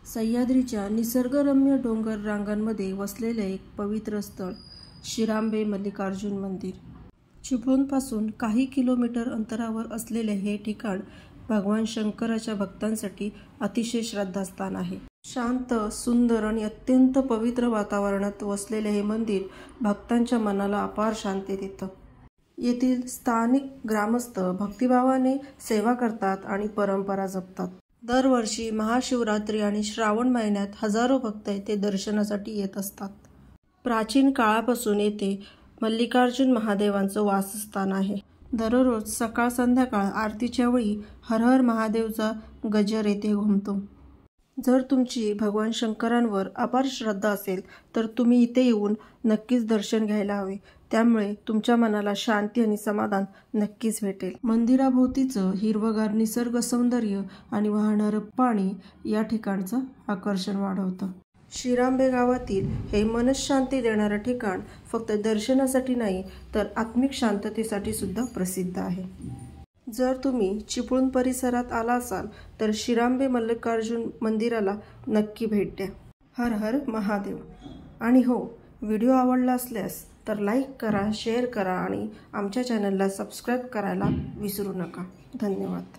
सह्याद्रीच्या निसर्गरम्य डोंगर रांगांमध्ये वसलेले एक पवित्र स्थळ शिरांबे मल्लिकार्जुन मंदिर। चिपळूणपासून काही किलोमीटर अंतरावर असलेले हे ठिकाण भगवान शंकराच्या भक्तांसाठी अतिशय श्रद्धास्थान आहे। शांत, सुंदर आणि अत्यंत पवित्र वातावरणात वसलेले हे मंदिर भक्तांच्या मनाला अपार शांती देतं। येथील स्थानिक ग्रामस्थ भक्तिभावाने सेवा करतात आणि परंपरा जपतात। दरवर्षी महाशिवरात्री आणि श्रावण महिन्यात हजारो भक्त येथे दर्शनासाठी येत असतात। प्राचीन काळापासून येथे मल्लिकार्जुन महादेवांचं वासस्थान आहे। दररोज सकाळ संध्याकाळ आरतीच्या वेळी हर हर महादेवचा गजर येथे घुमतो। जर तुमची भगवान शंकरांवर अपार श्रद्धा असेल तर तुम्ही इथे येऊन नक्कीच दर्शन घ्यायला हवे। त्यामुळे तुमच्या मनाला शांती आणि समाधान नक्कीच भेटेल। मंदिराभोवतीचं हिरवगार निसर्ग सौंदर्य आणि वाहणारं पाणी या ठिकाणचं आकर्षण वाढवतं। शिरांबे गावातील हे मनशांती देणारं ठिकाण फक्त दर्शनासाठी नाही तर आत्मिक शांततेसाठी सुद्धा प्रसिद्ध आहे। जर तुम्ही चिपळूण परिसरात आला असाल तर शिरांबे मल्लिकार्जुन मंदिराला नक्की भेट द्या। हर हर महादेव। आणि हो, व्हिडिओ आवडला असल्यास तर लाईक करा, शेअर करा आणि आमच्या चॅनलला सबस्क्राईब करायला विसरू नका। धन्यवाद।